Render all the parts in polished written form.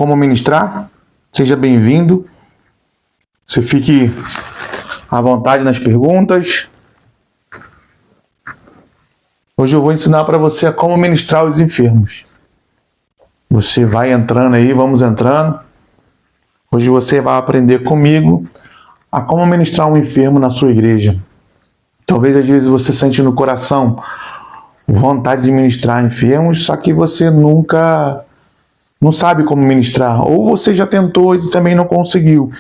como ministrar. Seja bem-vindo. Você fique à vontade nas perguntas. Hoje eu vou ensinar para você a como ministrar os enfermos. Você vai entrando aí, vamos entrando. Hoje você vai aprender comigo a como ministrar um enfermo na sua igreja. Talvez às vezes você sente no coração vontade de ministrar enfermos, só que você não sabe como ministrar, ou você já tentou e também não conseguiu.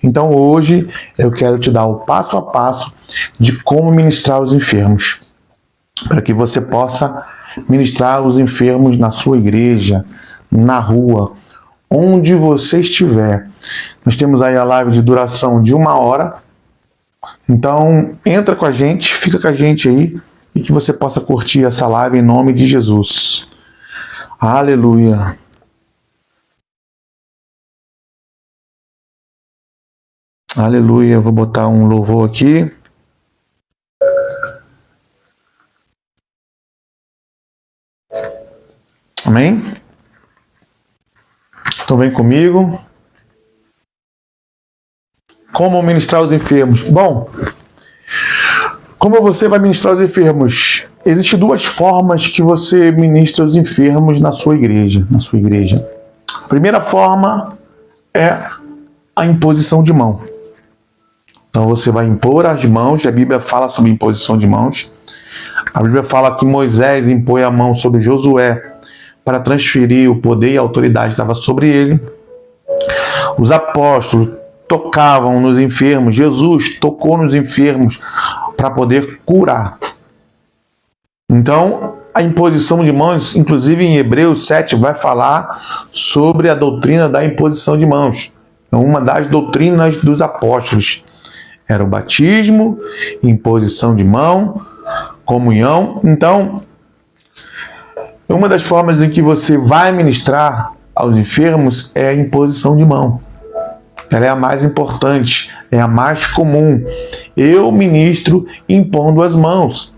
Então hoje eu quero te dar o passo a passo de como ministrar os enfermos, para que você possa ministrar os enfermos na sua igreja, na rua, onde você estiver. Nós temos aí a live de duração de 1 hora. Então entra com a gente, fica com a gente aí, e que você possa curtir essa live em nome de Jesus. Aleluia. Aleluia. Vou botar um louvor aqui. Amém? Então vem comigo. Como ministrar os enfermos? Bom, como você vai ministrar os enfermos? Existem 2 formas que você ministra os enfermos na sua igreja. A primeira forma é a imposição de mão. Então você vai impor as mãos. A Bíblia fala sobre imposição de mãos. A Bíblia fala que Moisés impôs a mão sobre Josué para transferir o poder e a autoridade que estava sobre ele. Os apóstolos tocavam nos enfermos. Jesus tocou nos enfermos para poder curar. Então, a imposição de mãos, inclusive em Hebreus 7, vai falar sobre a doutrina da imposição de mãos. Uma das doutrinas dos apóstolos era o batismo, imposição de mão, comunhão. Então, uma das formas em que você vai ministrar aos enfermos é a imposição de mão. Ela é a mais importante, é a mais comum. Eu ministro impondo as mãos.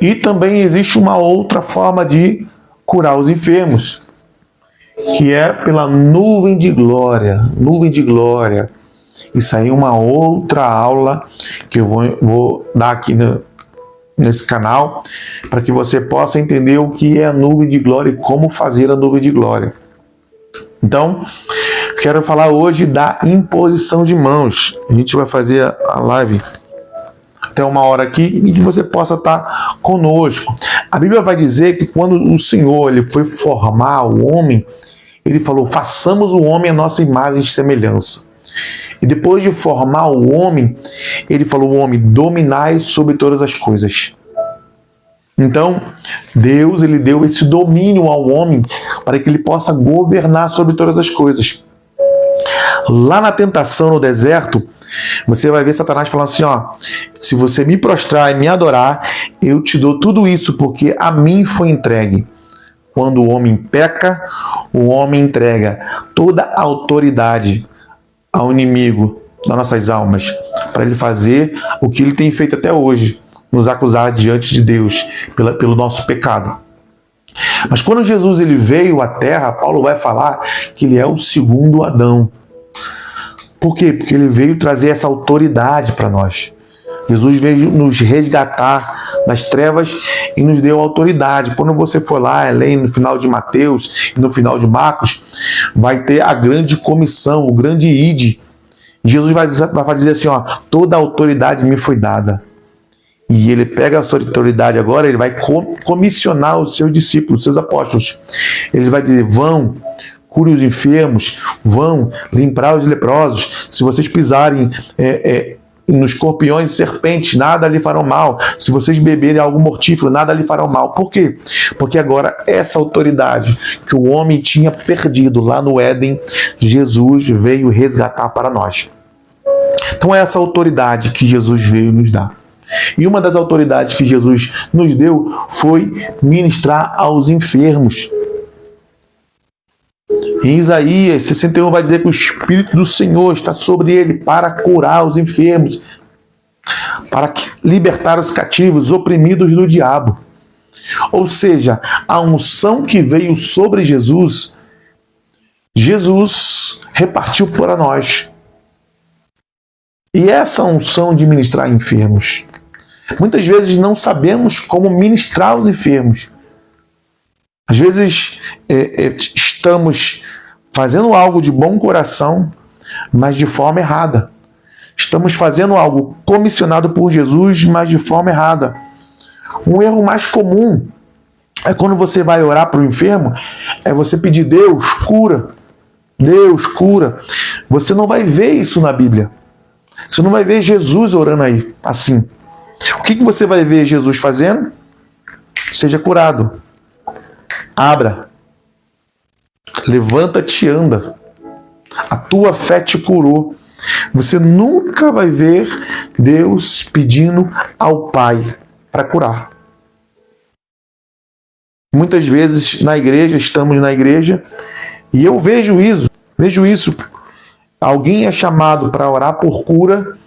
E também existe uma outra forma de curar os enfermos, que é pela nuvem de glória. Nuvem de glória. Isso aí é uma outra aula que eu vou dar aqui nesse canal, para que você possa entender o que é a nuvem de glória e como fazer a nuvem de glória. Então, quero falar hoje da imposição de mãos. A gente vai fazer a live até 1 hora aqui e que você possa estar conosco. A Bíblia vai dizer que quando o Senhor ele foi formar o homem, ele falou: façamos o homem a nossa imagem e semelhança. E depois de formar o homem, ele falou: o homem, dominai sobre todas as coisas. Então, Deus ele deu esse domínio ao homem para que ele possa governar sobre todas as coisas. Lá na tentação no deserto, você vai ver Satanás falando assim: ó, se você me prostrar e me adorar, eu te dou tudo isso, porque a mim foi entregue. Quando o homem peca, o homem entrega toda a autoridade ao inimigo das nossas almas, para ele fazer o que ele tem feito até hoje, nos acusar diante de Deus pelo nosso pecado. Mas quando Jesus ele veio à Terra, Paulo vai falar que ele é o segundo Adão. Por quê? Porque ele veio trazer essa autoridade para nós. Jesus veio nos resgatar das trevas e nos deu autoridade. Quando você for lá, ler no final de Mateus e no final de Marcos, vai ter a grande comissão, o grande ide. Jesus vai dizer assim: ó, toda a autoridade me foi dada. E ele pega a sua autoridade agora, ele vai comissionar os seus discípulos, os seus apóstolos. Ele vai dizer: vão, cure os enfermos, vão limpar os leprosos. Se vocês pisarem nos escorpiões e serpentes, nada lhe farão mal. Se vocês beberem algo mortífero, nada lhe farão mal. Por quê? Porque agora essa autoridade que o homem tinha perdido lá no Éden, Jesus veio resgatar para nós. Então é essa autoridade que Jesus veio nos dar. E uma das autoridades que Jesus nos deu foi ministrar aos enfermos. Em Isaías 61 vai dizer que o Espírito do Senhor está sobre ele para curar os enfermos, para libertar os cativos, oprimidos do diabo. Ou seja, a unção que veio sobre Jesus Jesus repartiu para nós. E essa unção de ministrar enfermos. Muitas vezes não sabemos como ministrar os enfermos. Às vezes estamos fazendo algo de bom coração, mas de forma errada. Estamos fazendo algo comissionado por Jesus, mas de forma errada. Um erro mais comum é quando você vai orar para o enfermo, é você pedir: Deus, cura. Deus, cura. Você não vai ver isso na Bíblia. Você não vai ver Jesus orando aí, assim. O que você vai ver Jesus fazendo? Seja curado. Abra. Levanta-te e anda. A tua fé te curou. Você nunca vai ver Deus pedindo ao Pai para curar. Muitas vezes na igreja, estamos na igreja, e eu vejo isso. Alguém é chamado para orar por cura,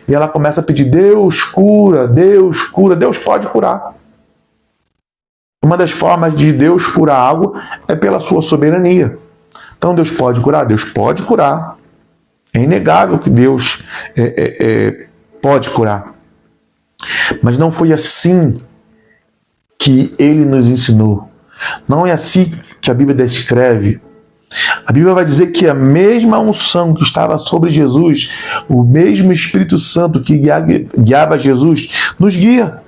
e ela começa a pedir: Deus cura, Deus cura. Deus pode curar. Uma das formas de Deus curar algo é pela sua soberania. Então Deus pode curar? Deus pode curar. É inegável que Deus pode curar. Mas não foi assim que Ele nos ensinou. Não é assim que a Bíblia descreve. A Bíblia vai dizer que a mesma unção que estava sobre Jesus, o mesmo Espírito Santo que guiava Jesus, nos guia.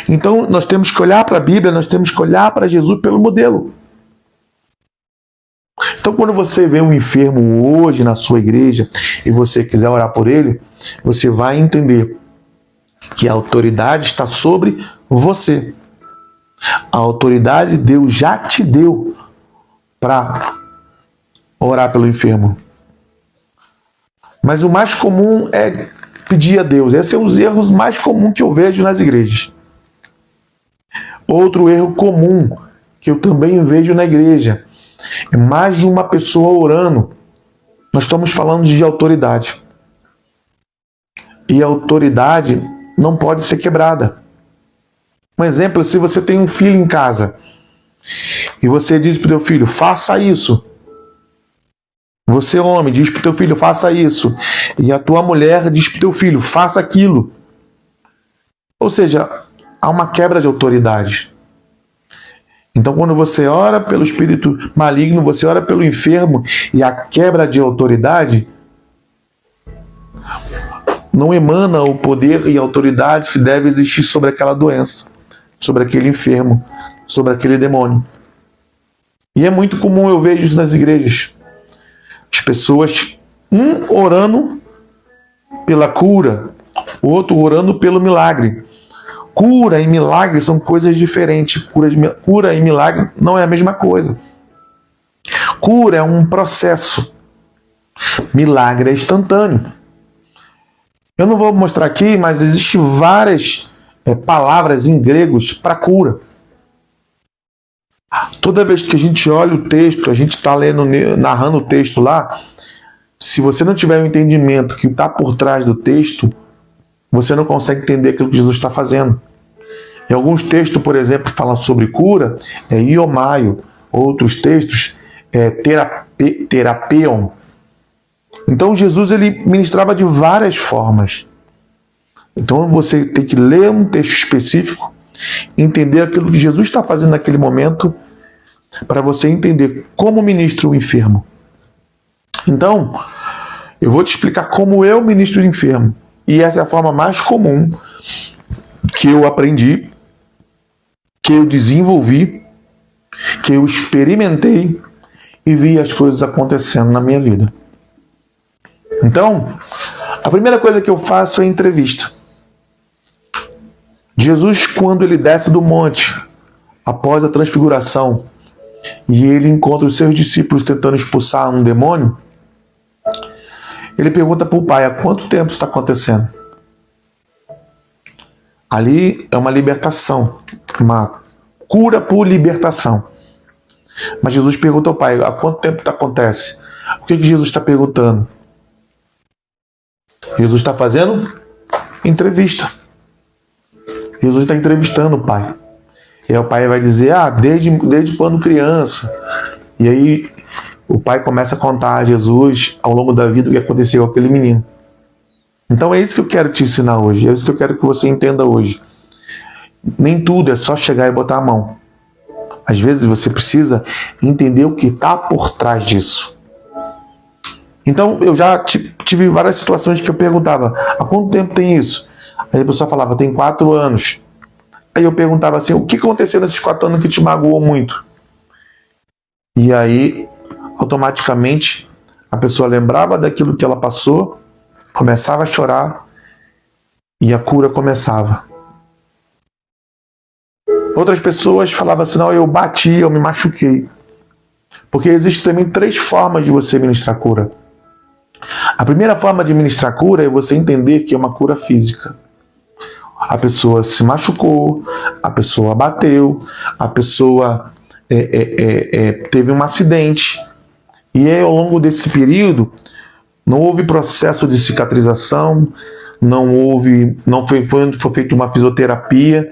Então nós temos que olhar para a Bíblia, nós temos que olhar para Jesus pelo modelo. Então quando você vê um enfermo hoje na sua igreja e você quiser orar por ele, você vai entender que a autoridade está sobre você. A autoridade Deus já te deu para orar pelo enfermo. Mas o mais comum é pedir a Deus. Esses são os erros mais comuns que eu vejo nas igrejas. Outro erro comum que eu também vejo na igreja é mais de uma pessoa orando. Nós estamos falando de autoridade. E a autoridade não pode ser quebrada. Um exemplo: se você tem um filho em casa e você diz para o teu filho: faça isso. Você, homem, diz para o teu filho: faça isso. E a tua mulher diz para o teu filho: faça aquilo. Ou seja, há uma quebra de autoridade. Então, quando você ora pelo espírito maligno, você ora pelo enfermo, e a quebra de autoridade, não emana o poder e a autoridade que deve existir sobre aquela doença, sobre aquele enfermo, sobre aquele demônio. E é muito comum, eu vejo isso nas igrejas. As pessoas, orando pela cura, o outro orando pelo milagre. Cura e milagre são coisas diferentes. Cura e milagre não é a mesma coisa. Cura é um processo. Milagre é instantâneo. Eu não vou mostrar aqui, mas existem várias palavras em gregos para cura. Toda vez que a gente olha o texto, a gente está narrando o texto lá, se você não tiver o entendimento que está por trás do texto, você não consegue entender aquilo que Jesus está fazendo. Em alguns textos, por exemplo, falam sobre cura, é iomaio. Outros textos é terapeuon. Então Jesus ele ministrava de várias formas. Então você tem que ler um texto específico, entender aquilo que Jesus está fazendo naquele momento, para você entender como ministra o enfermo. Então, eu vou te explicar como eu ministro o enfermo. E essa é a forma mais comum que eu aprendi, que eu desenvolvi, que eu experimentei e vi as coisas acontecendo na minha vida. Então, a primeira coisa que eu faço é entrevista. Jesus, quando ele desce do monte, após a transfiguração, e ele encontra os seus discípulos tentando expulsar um demônio, ele pergunta para o Pai: há quanto tempo está acontecendo? Ali é uma libertação, uma cura por libertação. Mas Jesus pergunta ao Pai: há quanto tempo isso acontece? O que Jesus está perguntando? Jesus está fazendo entrevista. Jesus está entrevistando o Pai. E aí o Pai vai dizer: desde quando criança. E aí o pai começa a contar a Jesus ao longo da vida o que aconteceu com aquele menino. Então é isso que eu quero te ensinar hoje, é isso que eu quero que você entenda hoje. Nem tudo é só chegar e botar a mão. Às vezes você precisa entender o que está por trás disso. Então eu já tive várias situações que eu perguntava, há quanto tempo tem isso? Aí a pessoa falava, tem 4 anos. Aí eu perguntava assim, o que aconteceu nesses 4 anos que te magoou muito? E aí, automaticamente, a pessoa lembrava daquilo que ela passou, começava a chorar e a cura começava. Outras pessoas falavam assim, não, eu bati, eu me machuquei. Porque existem também 3 formas de você ministrar cura. A primeira forma de ministrar cura é você entender que é uma cura física. A pessoa se machucou, a pessoa bateu, a pessoa teve um acidente. E aí, ao longo desse período, não houve processo de cicatrização, não foi feita uma fisioterapia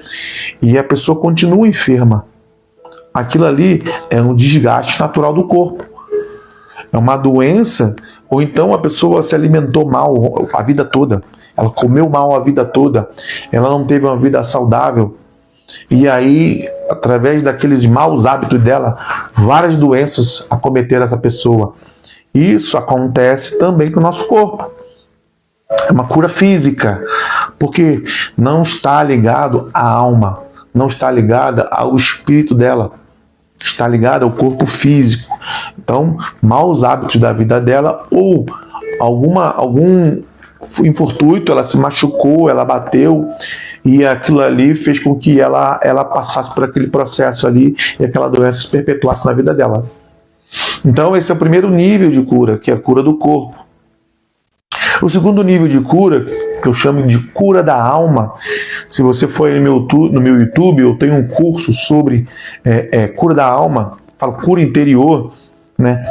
e a pessoa continua enferma. Aquilo ali é um desgaste natural do corpo. É uma doença, ou então a pessoa se alimentou mal a vida toda. Ela comeu mal a vida toda. Ela não teve uma vida saudável. E aí, através daqueles maus hábitos dela, várias doenças acometeram essa pessoa. Isso acontece também com o nosso corpo. É uma cura física, porque não está ligado à alma, não está ligada ao espírito dela, está ligada ao corpo físico. Então, maus hábitos da vida dela ou algum infortúnio, ela se machucou, ela bateu e aquilo ali fez com que ela passasse por aquele processo ali e aquela doença se perpetuasse na vida dela. Então, esse é o primeiro nível de cura, que é a cura do corpo. O segundo nível de cura, que eu chamo de cura da alma, se você for no meu YouTube, eu tenho um curso sobre cura da alma, falo cura interior, né?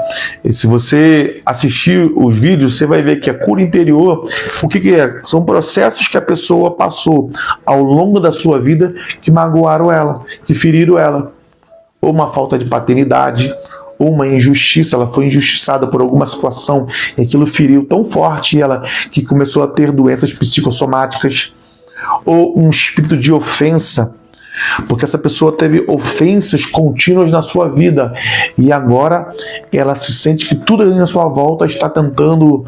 E se você assistir os vídeos, você vai ver que a cura interior, o que é? São processos que a pessoa passou ao longo da sua vida que magoaram ela, que feriram ela. Ou uma falta de paternidade, ou uma injustiça, ela foi injustiçada por alguma situação e aquilo feriu tão forte ela que começou a ter doenças psicossomáticas, ou um espírito de ofensa, porque essa pessoa teve ofensas contínuas na sua vida e agora ela se sente que tudo ali na sua volta está tentando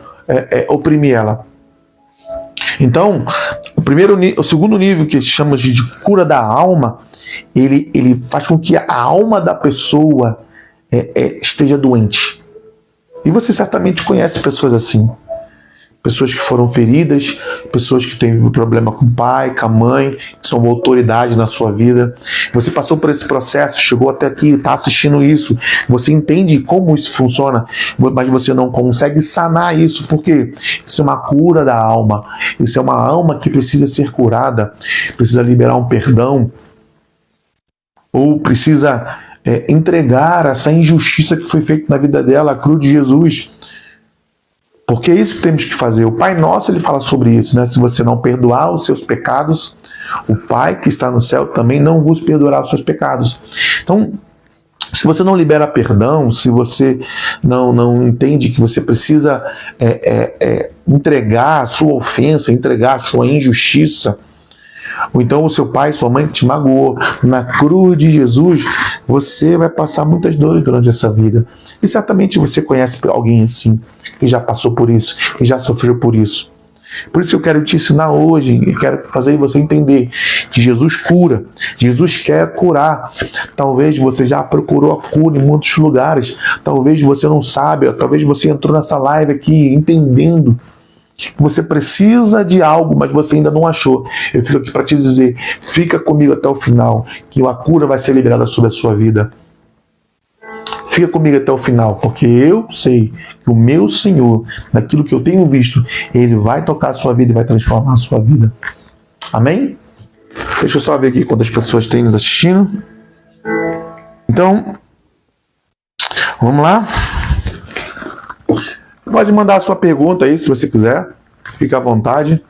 oprimir ela. Então, o segundo nível, que chamamos de cura da alma, ele faz com que a alma da pessoa esteja doente. E você certamente conhece pessoas assim. Pessoas que foram feridas, pessoas que têm problema com o pai, com a mãe, que são autoridade na sua vida. Você passou por esse processo, chegou até aqui, está assistindo isso. Você entende como isso funciona, mas você não consegue sanar isso. Por quê? Isso é uma cura da alma. Isso é uma alma que precisa ser curada, precisa liberar um perdão, ou precisa entregar essa injustiça que foi feita na vida dela, a cruz de Jesus. Porque é isso que temos que fazer. O Pai Nosso, ele fala sobre isso, né? Se você não perdoar os seus pecados, o Pai que está no céu também não vos perdoará os seus pecados. Então, se você não libera perdão, se você não entende que você precisa entregar a sua ofensa, entregar a sua injustiça, ou então o seu pai, sua mãe que te magoou, na cruz de Jesus, você vai passar muitas dores durante essa vida. E certamente você conhece alguém assim, que já passou por isso, que já sofreu por isso. Por isso eu quero te ensinar hoje, e quero fazer você entender que Jesus cura, Jesus quer curar. Talvez você já procurou a cura em muitos lugares, talvez você não sabe, talvez você entrou nessa live aqui entendendo que você precisa de algo, mas você ainda não achou. Eu fico aqui para te dizer, fica comigo até o final, que a cura vai ser liberada sobre a sua vida. Fica comigo até o final, porque eu sei que o meu Senhor, naquilo que eu tenho visto, Ele vai tocar a sua vida e vai transformar a sua vida. Amém? Deixa eu só ver aqui quantas pessoas tem nos assistindo. Então, vamos lá. Pode mandar a sua pergunta aí, se você quiser. Fique à vontade.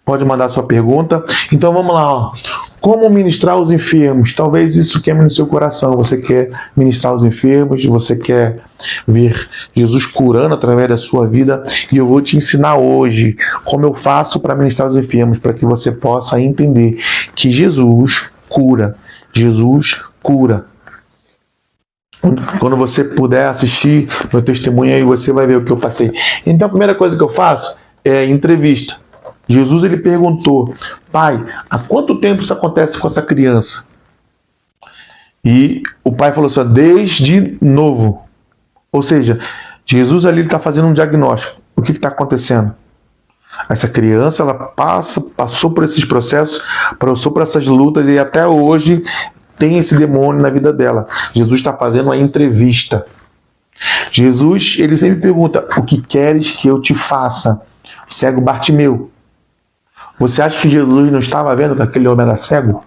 Pode mandar a sua pergunta. Então, vamos lá. Ó. Como ministrar os enfermos? Talvez isso queime no seu coração. Você quer ministrar os enfermos, você quer ver Jesus curando através da sua vida. E eu vou te ensinar hoje como eu faço para ministrar os enfermos, para que você possa entender que Jesus cura. Jesus cura. Quando você puder assistir meu testemunho aí, você vai ver o que eu passei. Então a primeira coisa que eu faço é entrevista. Jesus ele perguntou: pai, há quanto tempo isso acontece com essa criança? E o pai falou assim: desde novo. Ou seja, Jesus ali está fazendo um diagnóstico. O que está acontecendo? Essa criança ela passou por esses processos, passou por essas lutas e até hoje tem esse demônio na vida dela. Jesus está fazendo uma entrevista. Jesus ele sempre pergunta: o que queres que eu te faça? O cego Bartimeu. Você acha que Jesus não estava vendo que aquele homem era cego?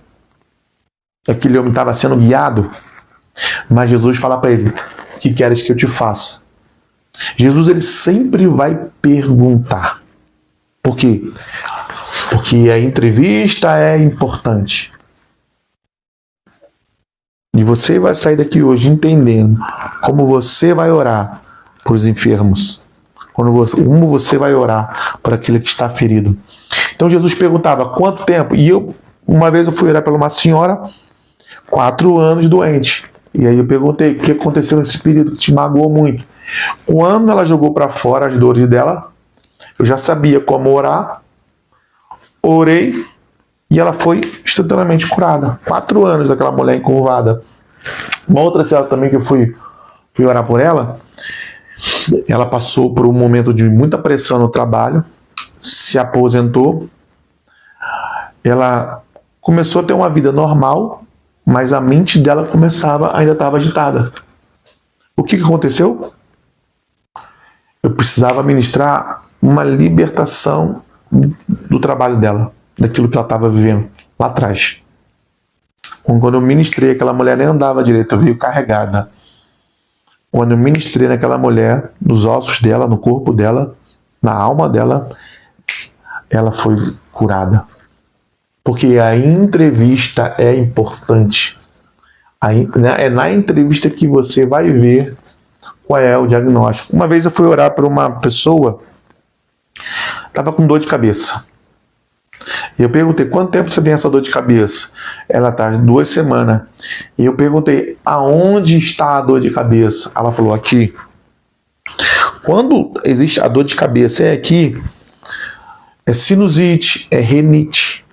Que aquele homem estava sendo guiado? Mas Jesus fala para ele: o que queres que eu te faça? Jesus ele sempre vai perguntar. Por quê? Porque a entrevista é importante. E você vai sair daqui hoje entendendo como você vai orar por os enfermos. Como você vai orar por aquele que está ferido. Então Jesus perguntava: quanto tempo? E uma vez eu fui orar por uma senhora, 4 anos doente. E aí eu perguntei: o que aconteceu nesse período que te magoou muito? Quando ela jogou para fora as dores dela, eu já sabia como orar, orei e ela foi instantaneamente curada. 4 anos aquela mulher encurvada. Uma outra senhora também que eu fui orar por ela, ela passou por um momento de muita pressão no trabalho, se aposentou, ela começou a ter uma vida normal, mas a mente dela ainda estava agitada. O que aconteceu? Eu precisava ministrar uma libertação do trabalho dela, daquilo que ela estava vivendo lá atrás. Quando eu ministrei, aquela mulher nem andava direito, veio carregada. Quando eu ministrei naquela mulher, nos ossos dela, no corpo dela, na alma dela, ela foi curada. Porque a entrevista é importante. É na entrevista que você vai ver qual é o diagnóstico. Uma vez eu fui orar para uma pessoa, estava com dor de cabeça. E eu perguntei: quanto tempo você tem essa dor de cabeça? Ela está 2 semanas. E eu perguntei: aonde está a dor de cabeça? Ela falou: aqui. Quando existe a dor de cabeça é aqui, é sinusite, é renite.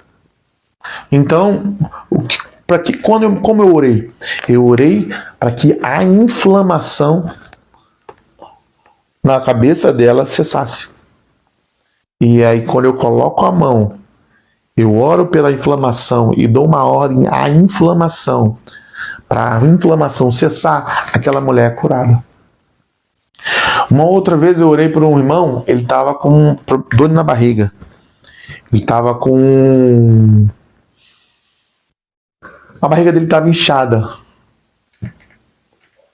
Então, como eu orei? Eu orei para que a inflamação na cabeça dela cessasse. E aí, quando eu coloco a mão, eu oro pela inflamação e dou uma ordem à inflamação, para a inflamação cessar, aquela mulher é curada. Uma outra vez eu orei por um irmão, ele estava com dor na barriga. Ele estava com... A barriga dele estava inchada.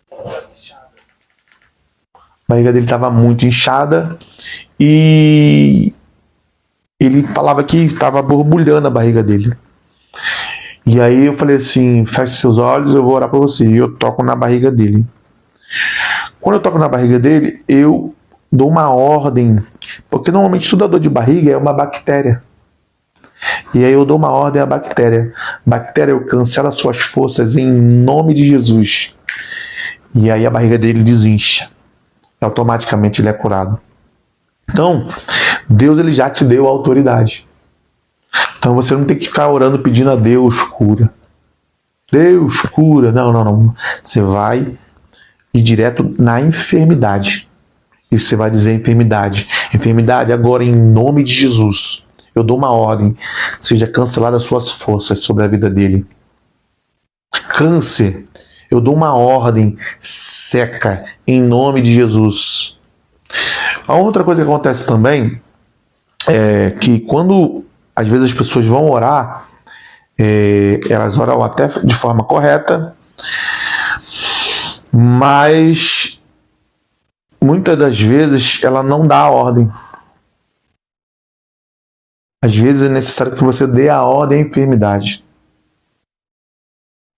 A barriga dele estava muito inchada e ele falava que estava borbulhando a barriga dele. E aí eu falei assim: feche seus olhos, eu vou orar para você. E eu toco na barriga dele. Quando eu toco na barriga dele, eu dou uma ordem, porque normalmente toda dor de barriga é uma bactéria. E aí eu dou uma ordem à bactéria: bactéria, eu cancelo as suas forças em nome de Jesus. E aí a barriga dele desincha. E automaticamente ele é curado. Então, Deus ele já te deu a autoridade. Então você não tem que ficar orando pedindo a Deus cura. Deus cura. Não. Você vai ir direto na enfermidade. E você vai dizer: enfermidade. Enfermidade, agora em nome de Jesus, eu dou uma ordem. Seja cancelada as suas forças sobre a vida dele. Câncer, eu dou uma ordem. Seca em nome de Jesus. A outra coisa que acontece também é que quando às vezes as pessoas vão orar, elas oram até de forma correta, mas muitas das vezes ela não dá a ordem. Às vezes é necessário que você dê a ordem à enfermidade.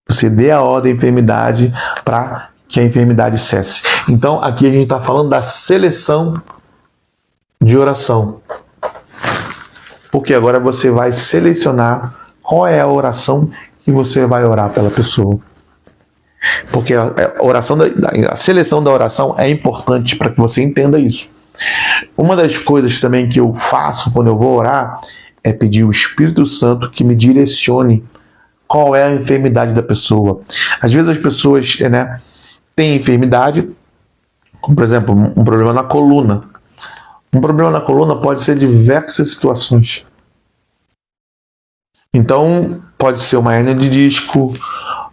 Você dê a ordem à enfermidade para que a enfermidade cesse. Então, aqui a gente está falando da seleção de oração. Porque agora você vai selecionar qual é a oração que você vai orar pela pessoa. Porque a seleção da oração é importante para que você entenda isso. Uma das coisas também que eu faço quando eu vou orar é pedir o Espírito Santo que me direcione qual é a enfermidade da pessoa. Às vezes as pessoas têm enfermidade, como por exemplo, um problema na coluna. Um problema na coluna pode ser diversas situações. Então, pode ser uma hérnia de disco,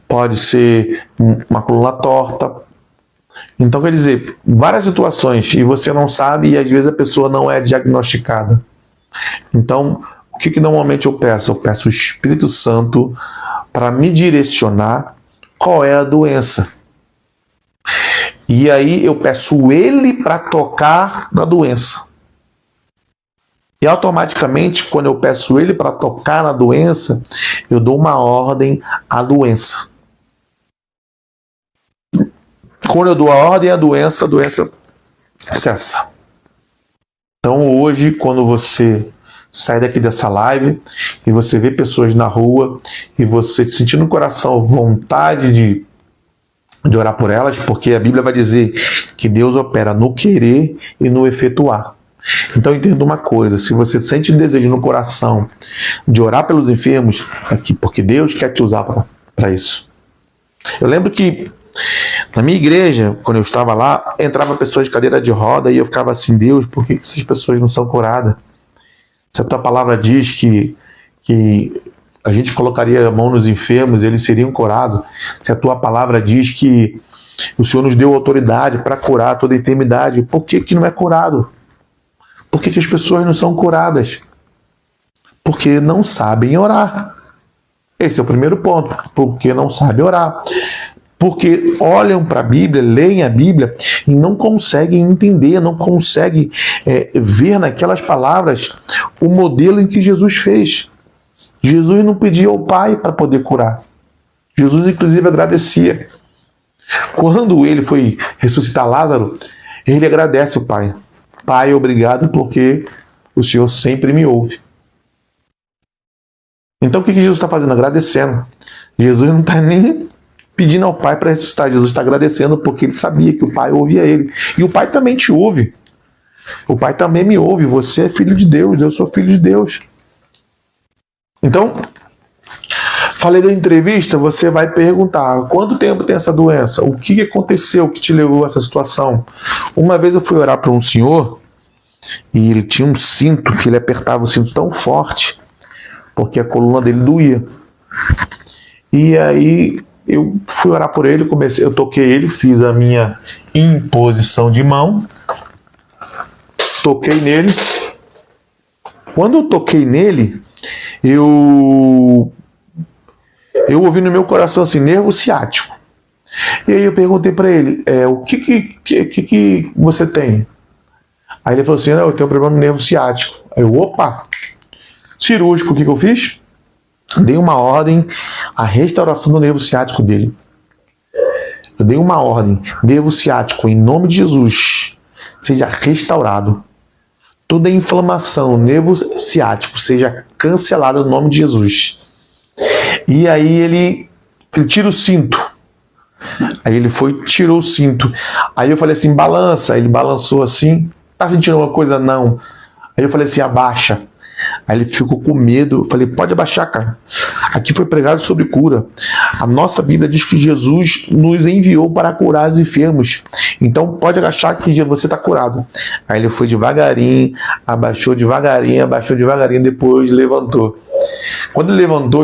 pode ser uma coluna torta. Então, quer dizer, várias situações e você não sabe e às vezes a pessoa não é diagnosticada. Então, o que normalmente eu peço? Eu peço o Espírito Santo para me direcionar qual é a doença. E aí eu peço ele para tocar na doença. E automaticamente, quando eu peço ele para tocar na doença, eu dou uma ordem à doença. Quando eu dou a ordem à doença, a doença cessa. Então hoje, quando você sai daqui dessa live e você vê pessoas na rua e você sentir no coração vontade de orar por elas, porque a Bíblia vai dizer que Deus opera no querer e no efetuar. Então entenda uma coisa, se você sente desejo no coração de orar pelos enfermos, é porque Deus quer te usar para isso. Eu lembro que na minha igreja, quando eu estava lá, entrava pessoas de cadeira de roda e eu ficava assim, Deus, por que essas pessoas não são curadas? Se a tua palavra diz que a gente colocaria a mão nos enfermos e eles seriam curados, se a tua palavra diz que o Senhor nos deu autoridade para curar toda enfermidade, por que não é curado? Por que as pessoas não são curadas? Porque não sabem orar. Esse é o primeiro ponto. Porque não sabem orar. Porque olham para a Bíblia, leem a Bíblia e não conseguem entender, não conseguem ver naquelas palavras o modelo em que Jesus fez. Jesus não pedia ao Pai para poder curar. Jesus, inclusive, agradecia. Quando ele foi ressuscitar Lázaro, ele agradece o Pai. Pai, obrigado porque o Senhor sempre me ouve. Então o que Jesus está fazendo? Agradecendo. Jesus não está nem pedindo ao Pai para ressuscitar. Jesus está agradecendo porque ele sabia que o Pai ouvia ele. E o Pai também te ouve. O Pai também me ouve. Você é filho de Deus, eu sou filho de Deus. Então, falei da entrevista, você vai perguntar, quanto tempo tem essa doença? O que aconteceu que te levou a essa situação? Uma vez eu fui orar para um senhor e ele tinha um cinto, que ele apertava o cinto tão forte, porque a coluna dele doía. E aí eu fui orar por ele, eu toquei ele, fiz a minha imposição de mão, toquei nele. Quando eu toquei nele, eu ouvi no meu coração assim, nervo ciático. E aí eu perguntei para ele, o que você tem? Aí ele falou assim, eu tenho um problema no nervo ciático. Aí eu, opa, cirúrgico, o que eu fiz? Dei uma ordem à restauração do nervo ciático dele. Eu dei uma ordem, nervo ciático, em nome de Jesus, seja restaurado. Toda inflamação, nervo ciático, seja cancelada no nome de Jesus. E aí ele tira o cinto. Aí ele foi, tirou o cinto. Aí eu falei assim, balança. Ele balançou assim. Tá sentindo alguma coisa? Não. Aí eu falei assim, abaixa. Aí ele ficou com medo. Eu falei, pode abaixar, cara. Aqui foi pregado sobre cura. A nossa Bíblia diz que Jesus nos enviou para curar os enfermos. Então pode agachar que você está curado. Aí ele foi devagarinho, abaixou devagarinho, depois levantou. Quando ele levantou,